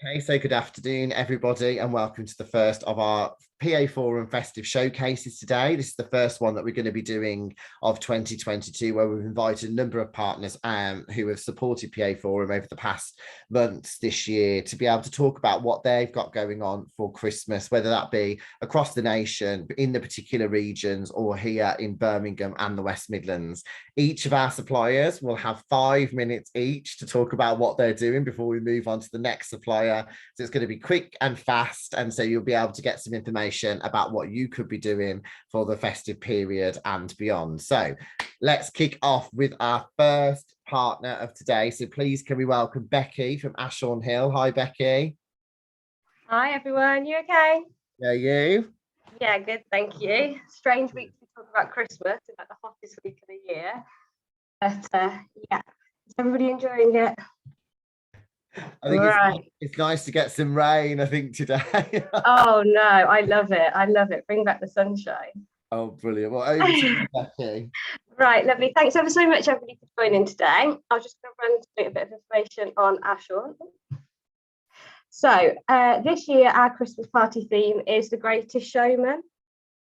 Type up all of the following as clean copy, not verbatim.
Okay, so good afternoon, everybody, and welcome to the first of our PA Forum Festive showcases today. This is the first one that we're going to be doing of 2022, where we've invited a number of partners who have supported PA Forum over the past months this year to be able to talk about what they've got going on for Christmas, whether that be across the nation, in the particular regions, or here in Birmingham and the West Midlands. Each of our suppliers will have 5 minutes each to talk about what they're doing before we move on to the next supplier. So it's going to be quick and fast, and so you'll be able to get some information about what you could be doing for the festive period and beyond. So let's kick off with our first partner of today. So please can we welcome Becky from Ashbourne Hill. Hi, Becky. Hi everyone, you okay? Yeah, you? Yeah, good, thank you. Strange week to talk about Christmas. It's like the hottest week of the year. But yeah, is everybody enjoying it? I think it's nice to get some rain, I think, today. Oh no, I love it. I love it. Bring back the sunshine. Oh, brilliant. Well, over to you, Becky. Right, lovely. Thanks ever so much, everybody, for joining today. I'm just going to run through a bit of information on Ashbourne. So this year, our Christmas party theme is The Greatest Showman.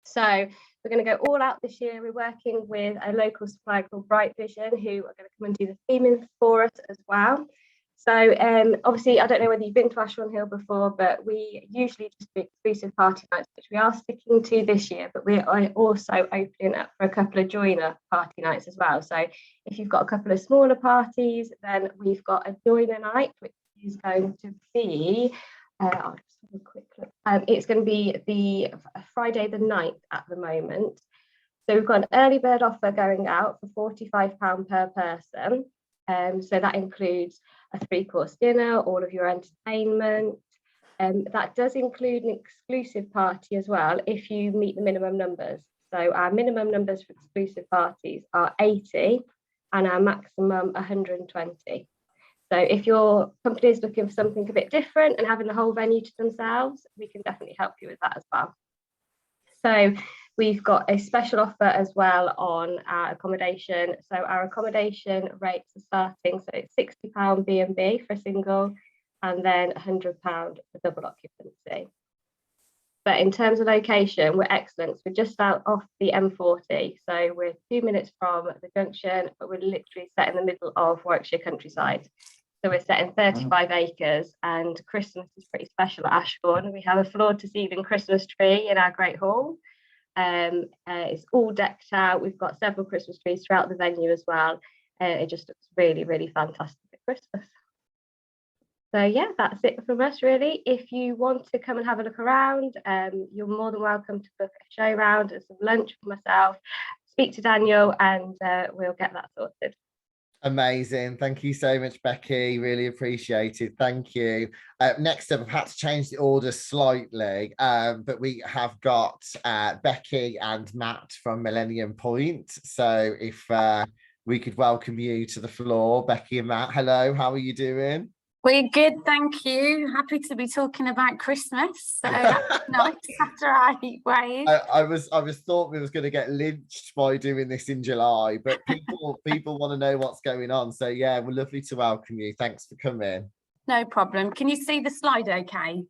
So we're going to go all out this year. We're working with a local supplier called Bright Vision, who are going to come and do the theming for us as well. So obviously, I don't know whether you've been to Ashbourne Hill before, but we usually just do exclusive party nights, which we are sticking to this year, but we are also opening up for a couple of joiner party nights as well. So if you've got a couple of smaller parties, then we've got a joiner night, which is going to be, I'll just have a quick look. It's going to be the Friday the 9th at the moment. So we've got an early bird offer going out for £45 per person. So that includes a 3-course dinner, all of your entertainment. That does include an exclusive party as well if you meet the minimum numbers. So our minimum numbers for exclusive parties are 80 and our maximum 120. So if your company is looking for something a bit different and having the whole venue to themselves, we can definitely help you with that as well. So we've got a special offer as well on our accommodation. So our accommodation rates are starting, so it's £60 B&B for a single, and then £100 for double occupancy. But in terms of location, we're excellent. So we're just out off the M40. So we're 2 minutes from the junction, but we're literally set in the middle of Warwickshire countryside. So we're set in 35 acres, and Christmas is pretty special at Ashbourne. We have a floor-to-ceiling Christmas tree in our Great Hall. It's all decked out. We've got several Christmas trees throughout the venue as well. It just looks really, really fantastic at Christmas. So yeah, that's it from us really. If you want to come and have a look around, you're more than welcome to book a show round and some lunch for myself. Speak to Daniel and we'll get that sorted. Amazing. Thank you so much, Becky. Really appreciated. Thank you. Next up, I've had to change the order slightly, but we have got Becky and Matt from Millennium Point. So if we could welcome you to the floor, Becky and Matt. Hello, how are you doing? We're good, thank you. Happy to be talking about Christmas. So that's nice after our heat wave. I was thought we was going to get lynched by doing this in July, but people want to know what's going on. So yeah, we're lovely to welcome you. Thanks for coming. No problem. Can you see the slide okay?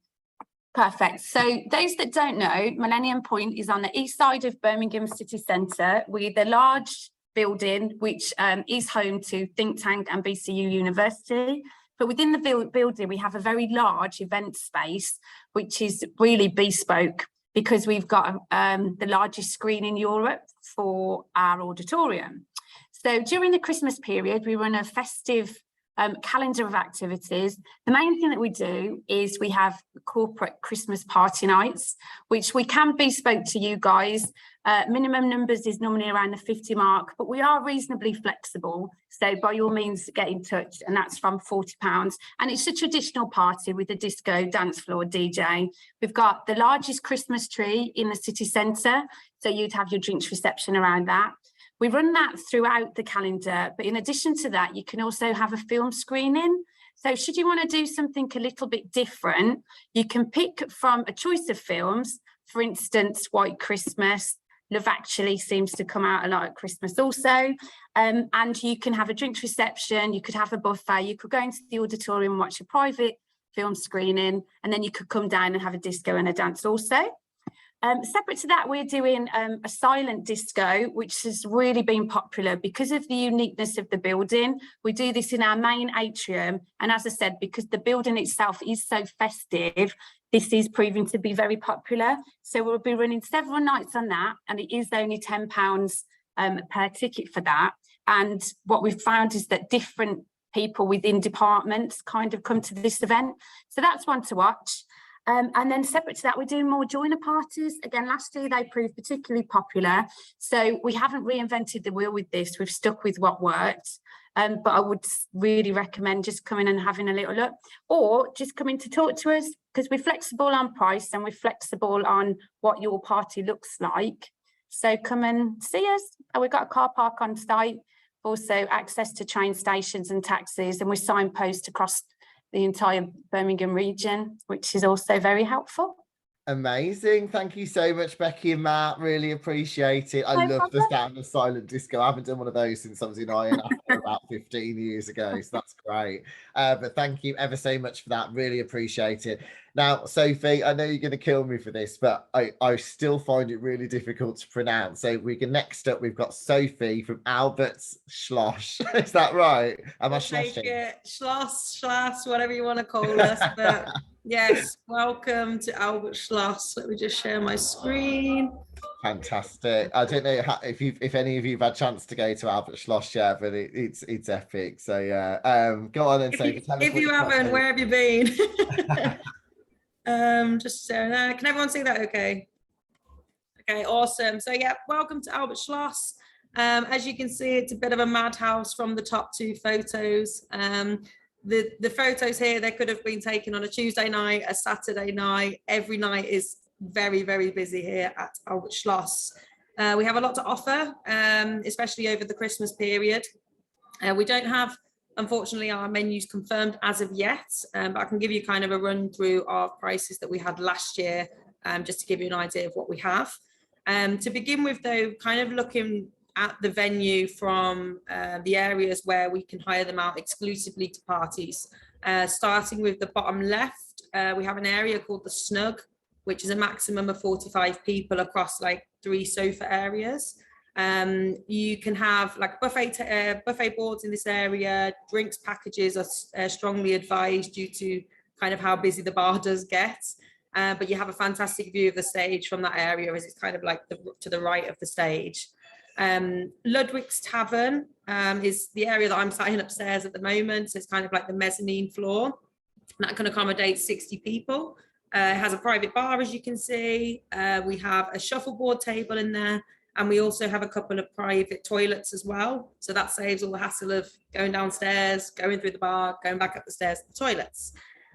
Perfect. So those that don't know, Millennium Point is on the east side of Birmingham city centre with a large building which is home to Think Tank and BCU University. But within the building, we have a very large event space, which is really bespoke because we've got the largest screen in Europe for our auditorium. So during the Christmas period, we run a festive calendar of activities. The main thing that we do is we have corporate Christmas party nights, which we can bespoke to you guys. Minimum numbers is normally around the 50 mark, but we are reasonably flexible. So by all means, get in touch, and that's from £40. And it's a traditional party with a disco, dance floor, DJ. We've got the largest Christmas tree in the city centre, so you'd have your drinks reception around that. We run that throughout the calendar, but in addition to that, you can also have a film screening. So should you want to do something a little bit different, you can pick from a choice of films. For instance, White Christmas, Love Actually seems to come out a lot at Christmas also. And you can have a drinks reception, you could have a buffet, you could go into the auditorium and watch a private film screening, and then you could come down and have a disco and a dance also. Separate to that, we're doing a silent disco, which has really been popular because of the uniqueness of the building. We do this in our main atrium, and as I said, because the building itself is so festive, this is proving to be very popular. So we'll be running several nights on that, and it is only £10 per ticket for that. And what we've found is that different people within departments kind of come to this event. So that's one to watch. And then separate to that, we're doing more joiner parties. Again, last year they proved particularly popular. So we haven't reinvented the wheel with this. We've stuck with what worked. But I would really recommend just coming and having a little look, or just coming to talk to us, because we're flexible on price and we're flexible on what your party looks like. So come and see us. We've got a car park on site, also access to train stations and taxis, and we're signposted across the entire Birmingham region, which is also very helpful. Amazing. Thank you so much, Becky and Matt. Really appreciate it. I love the sound of silent disco. I haven't done one of those since I was in Iron about 15 years ago. So that's great. But thank you ever so much for that. Really appreciate it. Now, Sophie, I know you're going to kill me for this, but I still find it really difficult to pronounce. So next up, we've got Sophie from Albert's Schloss. Is that right? Am I schlossing? Schloss, whatever you want to call us. But yes, welcome to Albert Schloss. Let me just share my screen. Fantastic. I don't know if any of you have had a chance to go to Albert Schloss yet, but it's epic. So yeah, go on and say. If you haven't, where have you been? Just so can everyone see that? Okay, awesome. So yeah, welcome to Albert Schloss. As you can see, it's a bit of a madhouse from the top two photos. The photos here, they could have been taken on a Tuesday night, a Saturday night. Every night is very, very busy here at Albert Schloss. We have a lot to offer, especially over the Christmas period. We don't have, unfortunately, our menus confirmed as of yet, but I can give you kind of a run through of prices that we had last year, just to give you an idea of what we have. To begin with, though, kind of looking at the venue from the areas where we can hire them out exclusively to parties. Starting with the bottom left, we have an area called the Snug, which is a maximum of 45 people across like 3 sofa areas. You can have like buffet boards in this area. Drinks packages are strongly advised due to kind of how busy the bar does get. But you have a fantastic view of the stage from that area, as it's kind of like to the right of the stage. Ludwig's Tavern is the area that I'm sat in upstairs at the moment. So it's kind of like the mezzanine floor, and that can accommodate 60 people. It has a private bar, as you can see. We have a shuffleboard table in there, and we also have a couple of private toilets as well. So that saves all the hassle of going downstairs, going through the bar, going back up the stairs to the toilets.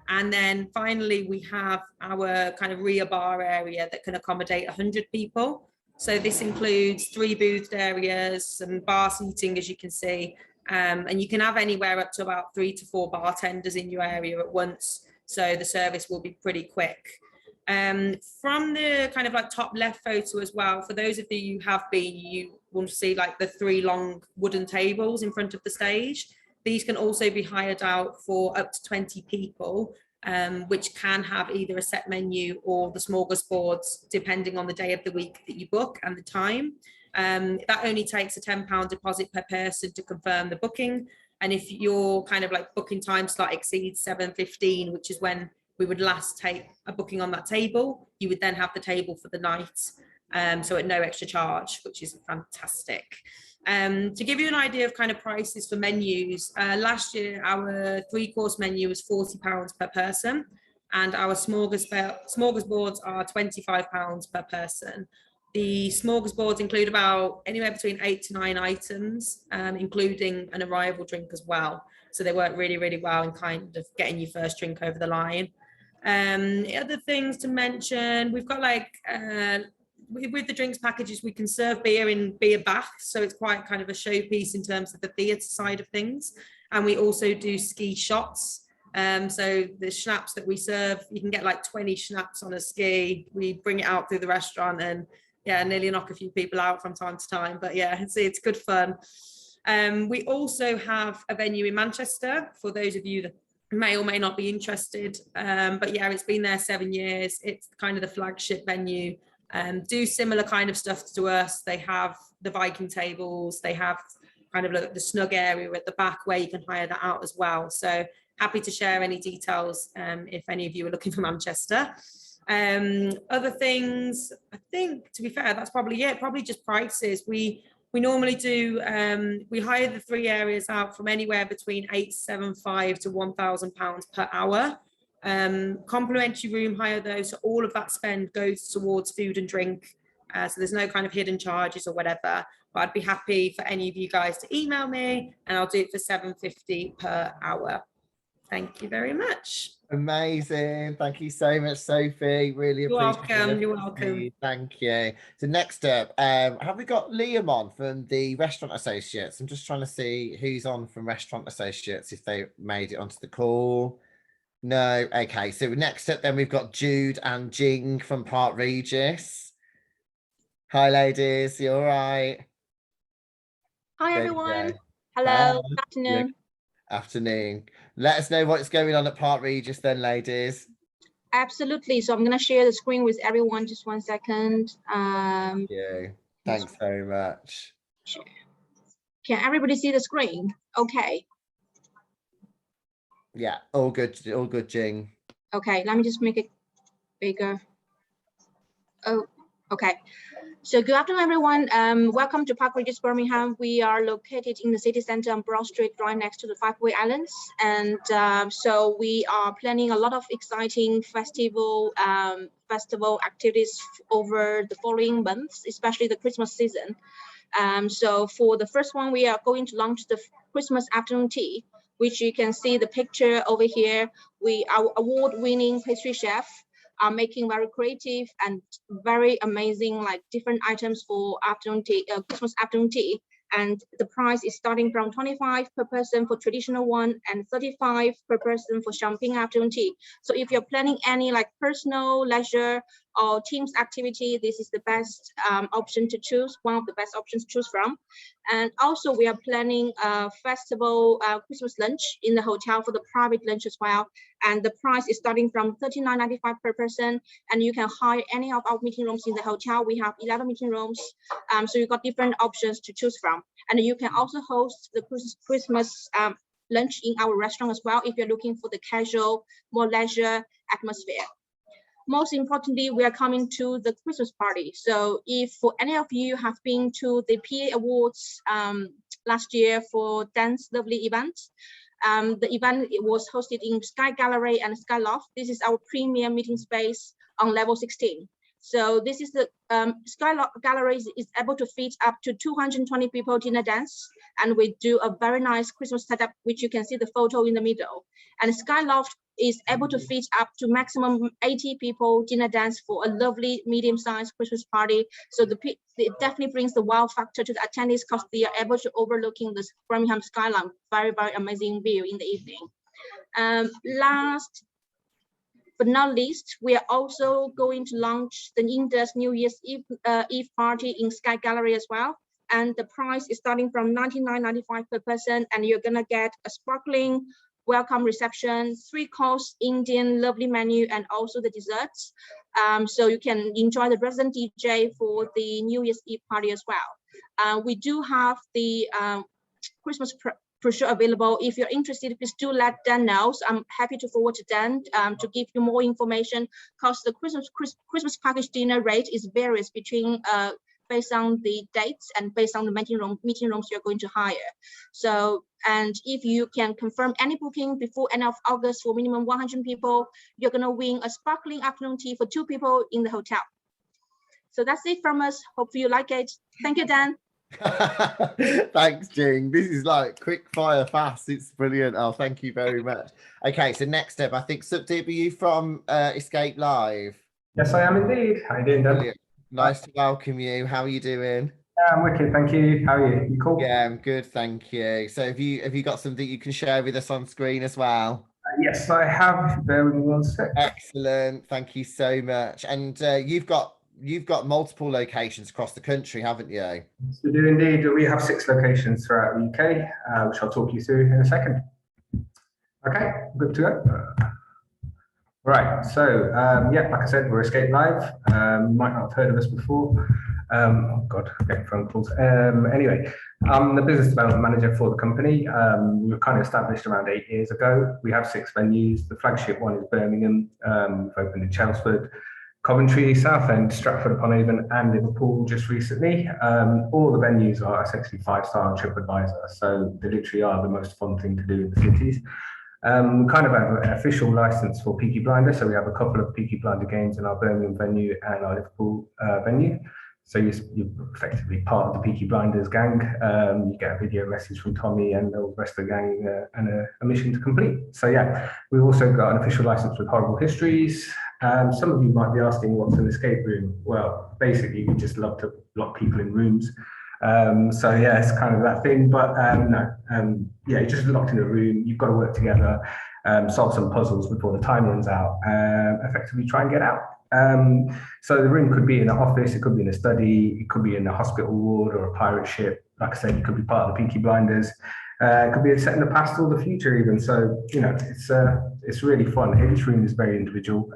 And then finally, we have our kind of rear bar area that can accommodate 100 people. So this includes 3 booth areas, some bar seating, as you can see, and you can have anywhere up to about 3 to 4 bartenders in your area at once. So the service will be pretty quick. From the kind of like top left photo as well, for those of you who have been, you will see like the 3 long wooden tables in front of the stage. These can also be hired out for up to 20 people, which can have either a set menu or the smorgasbords, depending on the day of the week that you book and the time. That only takes a £10 deposit per person to confirm the booking. And if your kind of like booking time slot exceeds 7:15, which is when we would last take a booking on that table, you would then have the table for the night. So at no extra charge, which is fantastic. To give you an idea of kind of prices for menus, last year our 3-course menu was £40 per person, and our smorgasbords are £25 per person. The smorgasbords include about anywhere between 8 to 9 items, including an arrival drink as well. So they work really, really well in kind of getting your first drink over the line. Other things to mention, we've got like, with the drinks packages, we can serve beer in beer baths. So it's quite kind of a showpiece in terms of the theatre side of things. And we also do ski shots. So the schnapps that we serve, you can get like 20 schnapps on a ski. We bring it out through the restaurant and yeah, nearly knock a few people out from time to time. But yeah, it's good fun. We also have a venue in Manchester for those of you may or may not be interested. But yeah, it's been there 7 years. It's kind of the flagship venue. Do similar kind of stuff to us. They have the Viking tables. They have kind of like the snug area at the back where you can hire that out as well. So happy to share any details if any of you are looking for Manchester. Other things, I think, to be fair, that's probably it. Probably just prices. We normally do, we hire the 3 areas out from anywhere between £875 to £1,000 per hour. Complimentary room hire though, so all of that spend goes towards food and drink. So there's no kind of hidden charges or whatever. But I'd be happy for any of you guys to email me, and I'll do it for £750 per hour. Thank you very much. Amazing. Thank you so much, Sophie. Really appreciate it. You're welcome. Thank you. So next up, have we got Liam on from the Restaurant Associates? I'm just trying to see who's on from Restaurant Associates, if they made it onto the call. No. Okay. So next up, then we've got Jude and Jing from Park Regis. Hi, ladies. You all right? Hi, There you everyone. go. Hello. Hi. Good afternoon. Afternoon. Let us know what's going on at Park Regis then, ladies. Absolutely. So I'm going to share the screen with everyone. Just 1 second. Thank you. Thanks very much. Can everybody see the screen? Okay. Yeah, all good, Jing. Okay, let me just make it bigger. Oh, okay. So good afternoon, everyone. Welcome to Park Regis, Birmingham. We are located in the city center on Broad Street, right next to the Five-Way Islands. And so we are planning a lot of exciting festival activities over the following months, especially the Christmas season. So for the first one, we are going to launch the Christmas afternoon tea, which you can see the picture over here. Our award-winning pastry chef are making very creative and very amazing, like different items for afternoon tea, Christmas afternoon tea. And the price is starting from 25 per person for traditional one and 35 per person for champagne afternoon tea. So if you're planning any like personal, leisure, or teams activity, this is the best option to choose, one of the best options to choose from. And also we are planning a festival Christmas lunch in the hotel for the private lunch as well. And the price is starting from $39.95 per person. And you can hire any of our meeting rooms in the hotel. We have 11 meeting rooms. So you've got different options to choose from. And you can also host the Christmas lunch in our restaurant as well if you're looking for the casual, more leisure atmosphere. Most importantly, we are coming to the Christmas party. So if for any of you have been to the PA Awards last year for Dance Lovely event, the event was hosted in Sky Gallery and Sky Loft. This is our premium meeting space on level 16. So this is the Sky Gallery is able to fit up to 220 people dinner dance, and we do a very nice Christmas setup, which you can see the photo in the middle. And Sky Loft is able to fit up to maximum 80 people dinner dance for a lovely medium-sized Christmas party. So it definitely brings the wow factor to the attendees because they are able to overlooking the Birmingham skyline. Very, very amazing view in the evening. Last but not least, we are also going to launch the Indus New Year's Eve party in Sky Gallery as well. And the price is starting from $99.95 per person, and you're gonna get a sparkling welcome reception, 3-course Indian lovely menu, and also the desserts. So you can enjoy the resident DJ for the New Year's Eve party as well. We do have the Christmas brochure available. If you're interested, please do let Dan know. So I'm happy to forward to Dan to give you more information, because the Christmas package dinner rate is varies between based on the dates and based on the meeting rooms you're going to hire. So, and if you can confirm any booking before end of August for minimum 100 people, you're gonna win a sparkling afternoon tea for 2 people in the hotel. So that's it from us. Hope you like it. Thank you, Dan. Thanks, Jing. This is like quick fire fast. It's brilliant. Oh, thank you very much. Okay, so next up, I think Subdeep, are you from Escape Live? Yes, I am indeed. How are you doing, Dan? Brilliant. Nice to welcome you. How are you doing? I'm wicked, thank you. How are you? You cool? Yeah, I'm good, thank you. So have you got something you can share with us on screen as well? Yes, I have. Bear with me 1 sec. Excellent. Thank you so much. And you've got multiple locations across the country, haven't you? Yes, we do indeed. We have 6 locations throughout the UK, which I'll talk you through in a second. Okay, good to go. Right, so yeah, like I said, we're Escape Live. You might not have heard of us before. Oh God, I'm getting phone calls. Anyway, I'm the business development manager for the company. We were kind of established around 8 years ago. We have 6 venues. The flagship one is Birmingham. We've opened in Chelmsford, Coventry, Southend, Stratford-upon-Avon, and Liverpool just recently. All the venues are essentially 5-star and TripAdvisor, so they literally are the most fun thing to do in the cities. We kind of have an official license for Peaky Blinders, so we have a couple of Peaky Blinder games in our Birmingham venue and our Liverpool venue. So you're effectively part of the Peaky Blinders gang. You get a video message from Tommy and the rest of the gang and a mission to complete. So yeah, we've also got an official license with Horrible Histories. Some of you might be asking what's an escape room. Well, basically we just love to lock people in rooms. So yeah, it's kind of that thing, but no, yeah, you're just locked in a room, you've got to work together, solve some puzzles before the time runs out, effectively try and get out. So the room could be in an office, it could be in a study, it could be in a hospital ward or a pirate ship. Like I said, you could be part of the Peaky Blinders. It could be set in the past or the future even. So, you know, it's really fun. Each room is very individual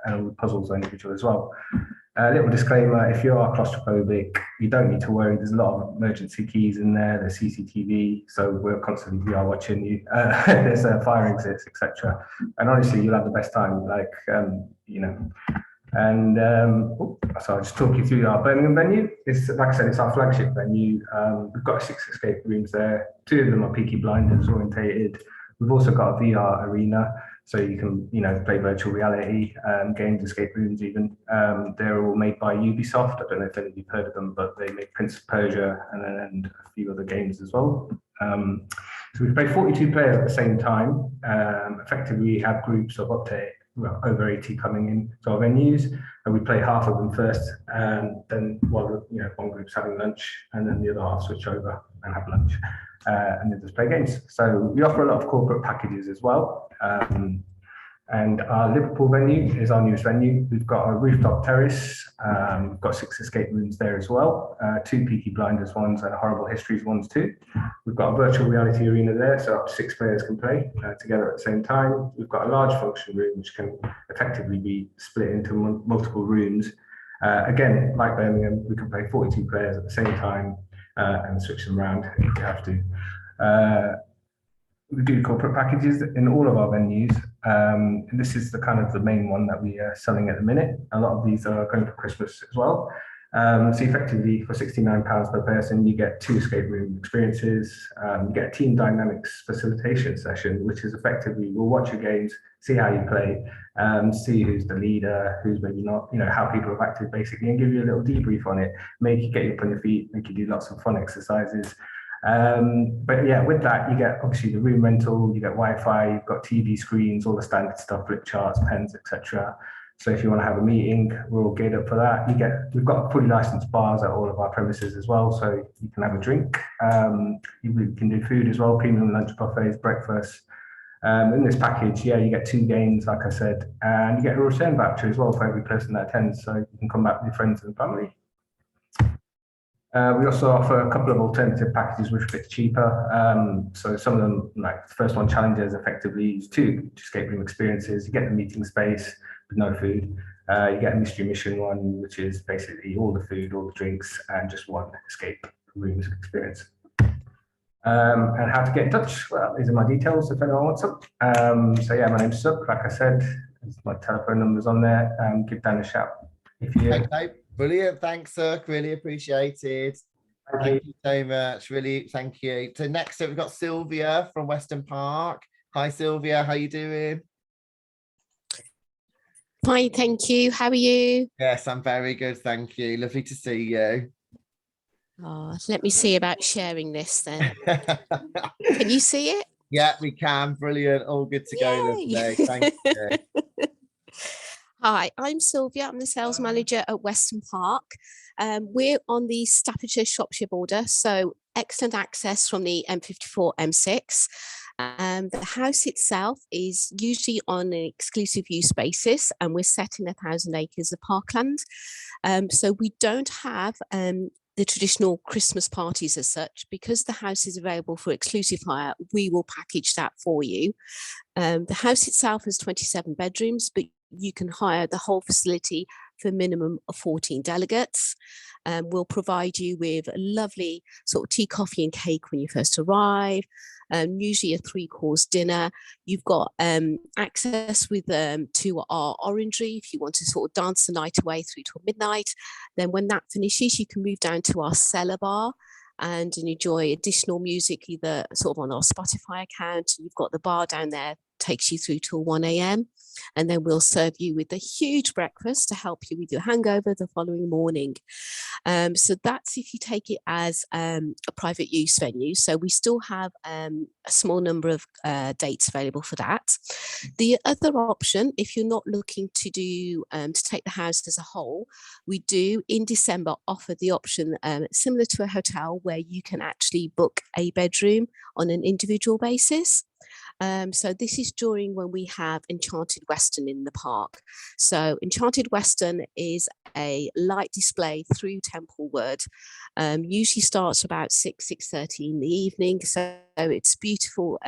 and all the puzzles are individual as well. A little disclaimer, if you are claustrophobic, you don't need to worry. There's a lot of emergency keys in there. There's CCTV, so we're constantly VR watching you. There's fire exits, etc. And honestly, you'll have the best time, like, you know. And so I'll just talk you through our Birmingham venue. It's, like I said, it's our flagship venue. We've got 6 escape rooms there. 2 of them are Peaky Blinders orientated. We've also got a VR arena, so you can, you know, play virtual reality games, escape rooms even. They're all made by Ubisoft. I don't know if any of you've heard of them, but they make Prince of Persia and a few other games as well. So we play 42 players at the same time. Effectively, we have groups of up to over 80 coming in to our venues, and we play half of them first, and then while one group's having lunch, and then the other half switch over and have lunch, and then just play games. So we offer a lot of corporate packages as well. And our Liverpool venue is our newest venue. We've got a rooftop terrace. We've got 6 escape rooms there as well. 2 Peaky Blinders ones and Horrible Histories ones too. We've got a virtual reality arena there, so up to 6 players can play together at the same time. We've got a large function room, which can effectively be split into multiple rooms. Again, like Birmingham, we can play 42 players at the same time and switch them around if we have to. We do corporate packages in all of our venues. And this is the kind of the main one that we are selling at the minute. A lot of these are going for Christmas as well. So effectively for £69 per person, you get 2 escape room experiences. You get a team dynamics facilitation session, which is effectively, we'll watch your games, see how you play, see who's the leader, who's maybe not, how people have acted basically, and give you a little debrief on it, make you get you up on your feet, make you do lots of fun exercises. But yeah, with that, you get obviously the room rental, you get Wi-Fi, you've got TV screens, all the standard stuff, flip charts, pens, etc. So if you want to have a meeting, we're all geared up for that. We've got fully licensed bars at all of our premises as well, so you can have a drink. We can do food as well, premium lunch buffets, breakfast. In this package, yeah, you get 2 games, like I said, and you get a return voucher as well for every person that attends, so you can come back with your friends and family. We also offer a couple of alternative packages which are a bit cheaper. So some of them, like the first one, Challengers, effectively is 2 escape room experiences. You get the meeting space with no food. You get a mystery mission one, which is basically all the food, all the drinks, and just 1 escape room experience. And how to get in touch? Well, these are my details if anyone wants them. So yeah, my name's Suk, like I said, my telephone number's on there. Give Dan a shout if you. Okay. Brilliant. Thanks, Suk. Really appreciated. Thank you so much. Really, thank you. So next up, we've got Sylvia from Weston Park. Hi, Sylvia. How you doing? Hi, thank you. How are you? Yes, I'm very good. Thank you. Lovely to see you. Oh, let me see about sharing this then. Can you see it? Yeah, we can. Brilliant. All good to go. Lovely. Thank you. Hi, I'm Sylvia. I'm the sales manager at Weston Park. We're on the Staffordshire Shropshire border, so excellent access from the M54, M6. The house itself is usually on an exclusive use basis, and we're set in 1,000 acres of parkland. So we don't have the the traditional Christmas parties as such, because the house is available for exclusive hire, we will package that for you. The house itself has 27 bedrooms, but you can hire the whole facility for a minimum of 14 delegates. We'll provide you with a lovely sort of tea, coffee and cake when you first arrive, usually a 3-course dinner. You've got access with to our orangery if you want to sort of dance the night away through till midnight. Then when that finishes, you can move down to our cellar bar and enjoy additional music, either sort of on our Spotify account. You've got the bar down there, takes you through till 1 a.m. And then we'll serve you with a huge breakfast to help you with your hangover the following morning. So that's if you take it as a private use venue. So we still have a small number of dates available for that. The other option, if you're not looking to do to take the house as a whole, we do in December offer the option similar to a hotel where you can actually book a bedroom on an individual basis. So this is during when we have Enchanted Western in the park. So Enchanted Western is a light display through Temple Wood. Usually starts about 6:30 in the evening. So it's beautiful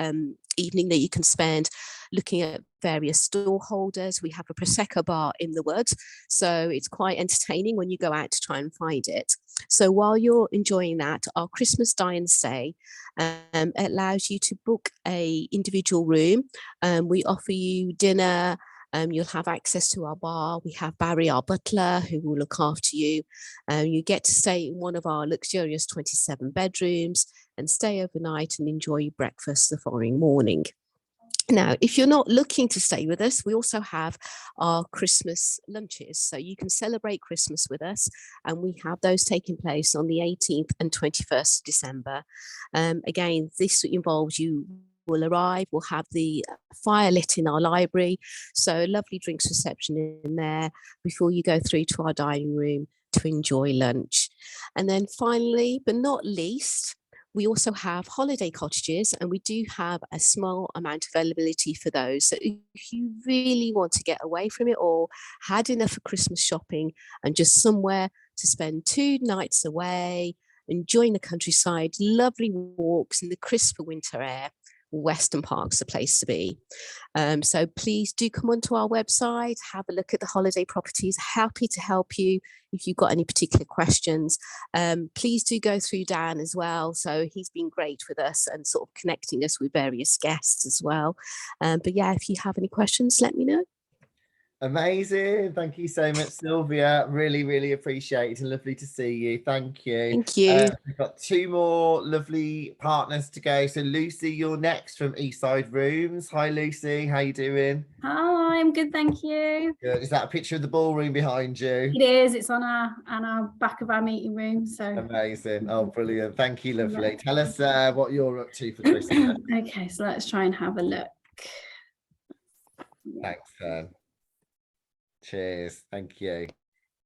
evening that you can spend looking at various stall holders. We have a Prosecco bar in the woods, so it's quite entertaining when you go out to try and find it. So while you're enjoying that, our Christmas Dine Stay allows you to book a individual room. We offer you dinner. You'll have access to our bar. We have Barry, our butler, who will look after you. You get to stay in one of our luxurious 27 bedrooms and stay overnight and enjoy breakfast the following morning. Now, if you're not looking to stay with us, we also have our Christmas lunches. So you can celebrate Christmas with us, and we have those taking place on the 18th and 21st of December. Again, this involves you will arrive, we'll have the fire lit in our library. So lovely drinks reception in there before you go through to our dining room to enjoy lunch. And then finally, but not least, we also have holiday cottages, and we do have a small amount of availability for those. So if you really want to get away from it all, had enough of Christmas shopping and just somewhere to spend 2 nights away, enjoying the countryside, lovely walks in the crisper winter air, Western Park's the place to be. So please do come onto our website, have a look at the holiday properties. Happy to help you if you've got any particular questions. Please do go through Dan as well. So he's been great with us and sort of connecting us with various guests as well. But yeah, if you have any questions, let me know. Amazing. Thank you so much, Sylvia. Really, really appreciate it and lovely to see you. Thank you. Thank you. We've got 2 more lovely partners to go. So Lucy, you're next from Eastside Rooms. Hi, Lucy. How you doing? Hi, I'm good, thank you. Good. Is that a picture of the ballroom behind you? It is. It's on our back of our meeting room. So amazing. Oh, brilliant. Thank you, lovely. Tell us what you're up to for Christmas. Okay, so let's try and have a look. Thanks, cheers. Thank you.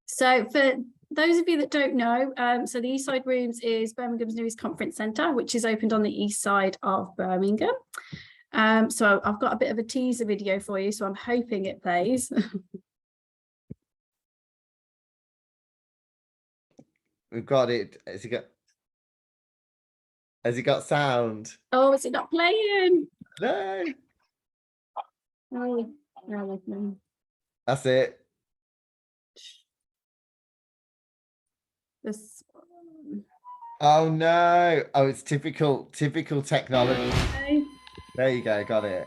So for those of you that don't know, so the Eastside Rooms is Birmingham's newest conference centre, which is opened on the east side of Birmingham. So I've got a bit of a teaser video for you, so I'm hoping it plays. We've got it. Has it got sound? Oh, is it not playing? No. Oh, no. That's it. This one. Oh no. Oh, it's typical technology. Okay. There you go, got it.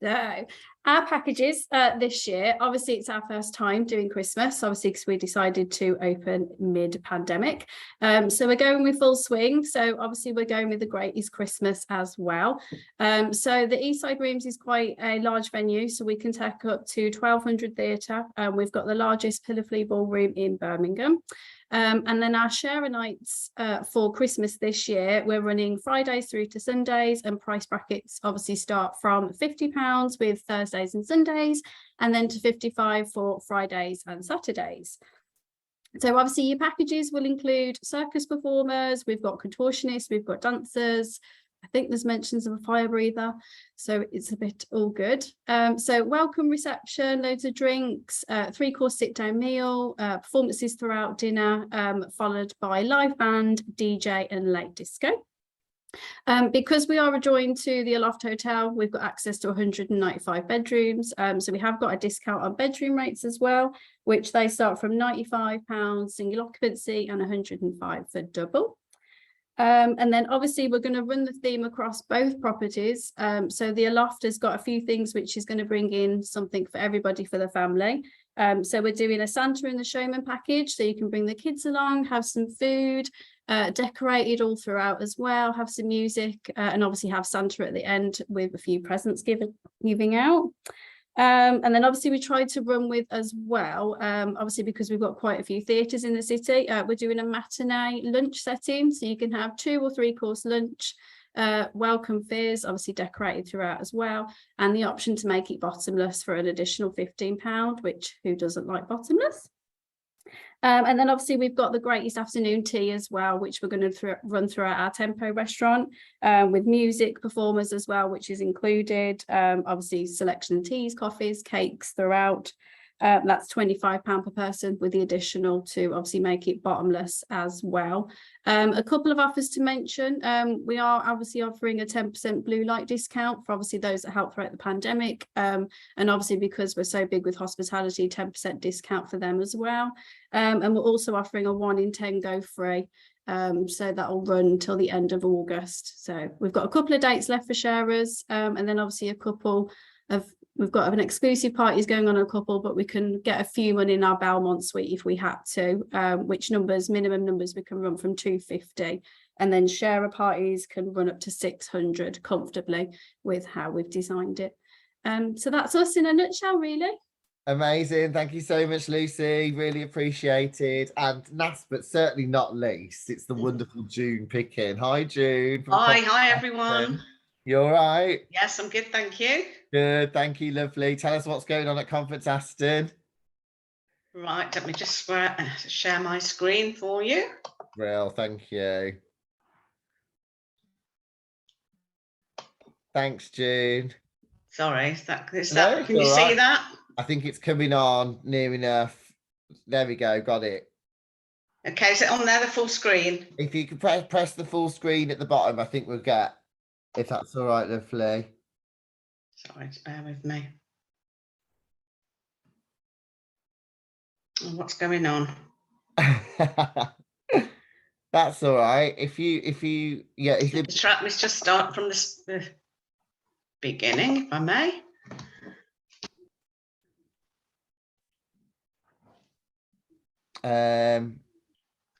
So our packages this year, obviously it's our first time doing Christmas, obviously because we decided to open mid-pandemic. So we're going with full swing. So obviously we're going with the Greatest Christmas as well. So the Eastside Rooms is quite a large venue, so we can take up to 1,200 theatre. We've got the largest pillar flea ballroom in Birmingham. And then our share nights for Christmas this year, we're running Fridays through to Sundays, and price brackets obviously start from £50 with Thursdays and Sundays, and then to £55 for Fridays and Saturdays. So obviously your packages will include circus performers, we've got contortionists, we've got dancers, I think there's mentions of a fire breather, so it's a bit all good. So welcome reception, loads of drinks, 3-course sit-down meal, performances throughout dinner, followed by live band, DJ and late disco. Because we are adjoined to the Aloft Hotel, we've got access to 195 bedrooms. So we have got a discount on bedroom rates as well, which they start from £95 single occupancy and 105 for double. And then obviously we're going to run the theme across both properties. So the Aloft has got a few things which is going to bring in something for everybody for the family. So we're doing a Santa and the Showman package, so you can bring the kids along, have some food, decorated all throughout as well, have some music, and obviously have Santa at the end with a few presents giving out. And then obviously we tried to run with as well, obviously because we've got quite a few theatres in the city, we're doing a matinee lunch setting, so you can have 2 or 3 course lunch, welcome fizz, obviously decorated throughout as well, and the option to make it bottomless for an additional £15, which who doesn't like bottomless? And then obviously we've got the Greatest Afternoon Tea as well, which we're going to run throughout our Tempo restaurant, with music performers as well, which is included, obviously selection of teas, coffees, cakes throughout. That's £25 per person, with the additional to obviously make it bottomless as well. A couple of offers to mention, we are obviously offering a 10% blue light discount for obviously those that helped throughout the pandemic, and obviously because we're so big with hospitality, 10% discount for them as well. And we're also offering a 1 in 10 go free, so that'll run until the end of August. So we've got a couple of dates left for sharers, and then obviously a couple of we've got an exclusive parties going on a couple, but we can get a few in our Belmont suite if we had to, which minimum numbers we can run from 250, and then sharer parties can run up to 600 comfortably with how we've designed it. So that's us in a nutshell, really. Amazing. Thank you so much, Lucy. Really appreciated. And last but certainly not least, it's the wonderful June picking. Hi, June. Hi, everyone. You all right? Yes, I'm good, thank you. Good, thank you, lovely. Tell us what's going on at Conference Aston. Right, let me just share my screen for you. Real, thank you. Thanks, June. Sorry, can you see that? I think it's coming on near enough. There we go, got it. Okay, is it on there, the full screen? If you could press the full screen at the bottom, I think we'll get, if that's all right, lovely. Sorry, just bear with me. Oh, what's going on? That's all right. If you Let's just start from the beginning, if I may.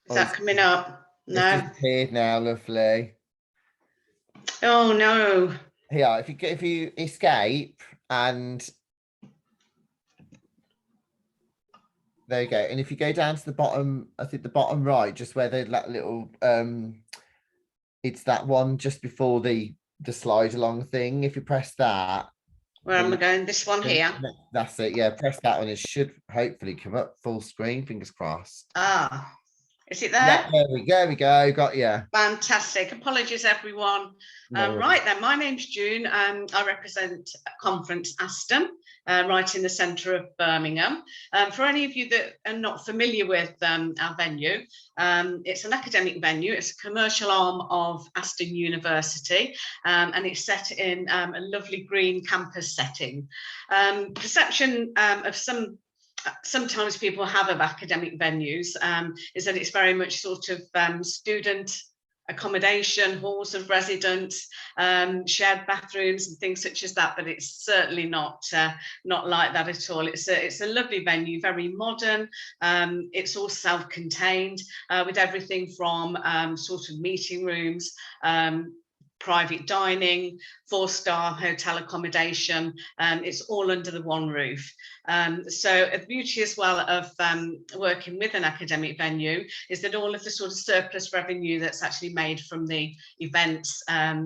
Is that coming up? No. It's disappeared now, lovely. Oh no. Yeah, if you escape, and there you go. And if you go down to the bottom, I think the bottom right, just where that little it's that one just before the slide along thing. If you press that. Where am I going? This one here? That's it. Yeah, press that one. It should hopefully come up full screen. Fingers crossed. Ah, is it there? Yeah, there we go. Got you. Fantastic. Apologies, everyone. Right then, my name's June. I represent Conference Aston, right in the centre of Birmingham. For any of you that are not familiar with our venue, it's an academic venue. It's a commercial arm of Aston University, and it's set in a lovely green campus setting. Perception of sometimes people have of academic venues is that it's very much sort of student accommodation, halls of residence, shared bathrooms and things such as that, but it's certainly not like that at all. It's a lovely venue, very modern. It's all self-contained, with everything from sort of meeting rooms, private dining, 4-star hotel accommodation. It's all under the one roof. So a beauty as well of working with an academic venue is that all of the sort of surplus revenue that's actually made from the events,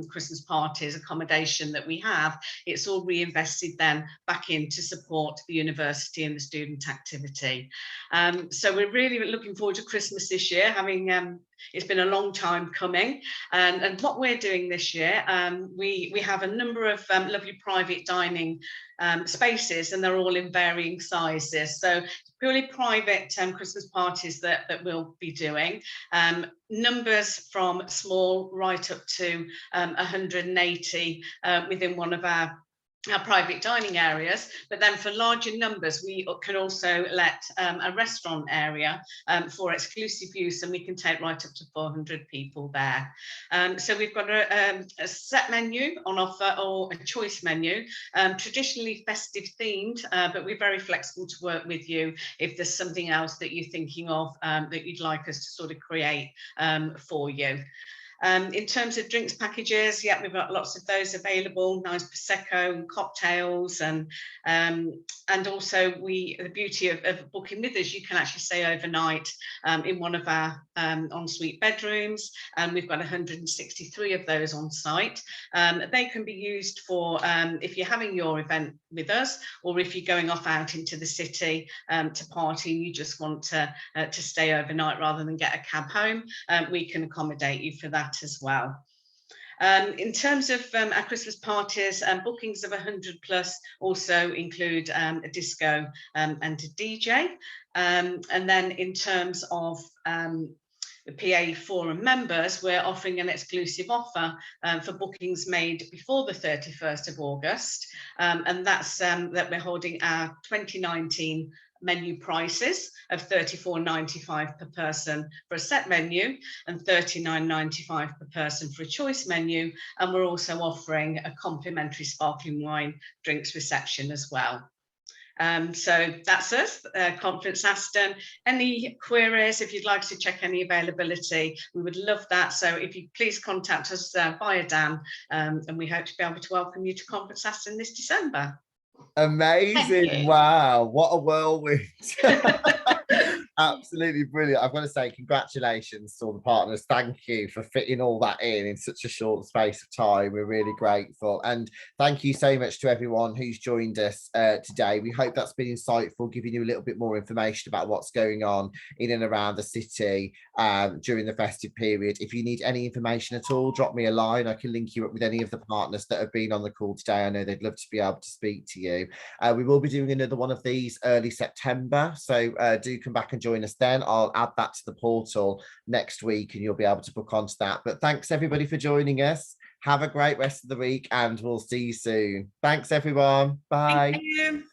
Christmas parties, accommodation that we have, it's all reinvested then back in to support the university and the student activity. So we're really looking forward to Christmas this year, having it's been a long time coming, and what we're doing this year, we have a number of lovely private dining spaces, and they're all in varying sizes. So purely private Christmas parties that we'll be doing. Numbers from small right up to 180 within one of our private dining areas, but then for larger numbers we can also let a restaurant area for exclusive use, and we can take right up to 400 people there. So we've got a set menu on offer, or a choice menu, traditionally festive themed, but we're very flexible to work with you if there's something else that you're thinking of that you'd like us to sort of create for you. In terms of drinks packages, yeah, we've got lots of those available, nice Prosecco and cocktails, and also the beauty of booking with us, you can actually stay overnight in one of our ensuite bedrooms, and we've got 163 of those on site. They can be used for if you're having your event with us, or if you're going off out into the city to party and you just want to stay overnight rather than get a cab home, we can accommodate you for that as well. In terms of our Christmas parties, bookings of 100 plus also include a disco and a DJ. And then in terms of the PA Forum members, we're offering an exclusive offer for bookings made before the 31st of August. And that's that we're holding our 2019 menu prices of £34.95 per person for a set menu and £39.95 per person for a choice menu. And we're also offering a complimentary sparkling wine drinks reception as well. So that's us, Conference Aston. Any queries, if you'd like to check any availability, we would love that. So if you please contact us via Dan, and we hope to be able to welcome you to Conference Aston this December. Amazing. Wow, what a whirlwind. Absolutely brilliant. I've got to say congratulations to all the partners. Thank you for fitting all that in such a short space of time. We're really grateful, and thank you so much to everyone who's joined us today. We hope that's been insightful, giving you a little bit more information about what's going on in and around the city during the festive period. If you need any information at all, drop me a line. I can link you up with any of the partners that have been on the call today. I know they'd love to be able to speak to you. We will be doing another one of these early September, so do come back and join us then. I'll add that to the portal next week and you'll be able to book onto that. But thanks everybody for joining us. Have a great rest of the week and we'll see you soon. Thanks everyone. Bye. Thank you.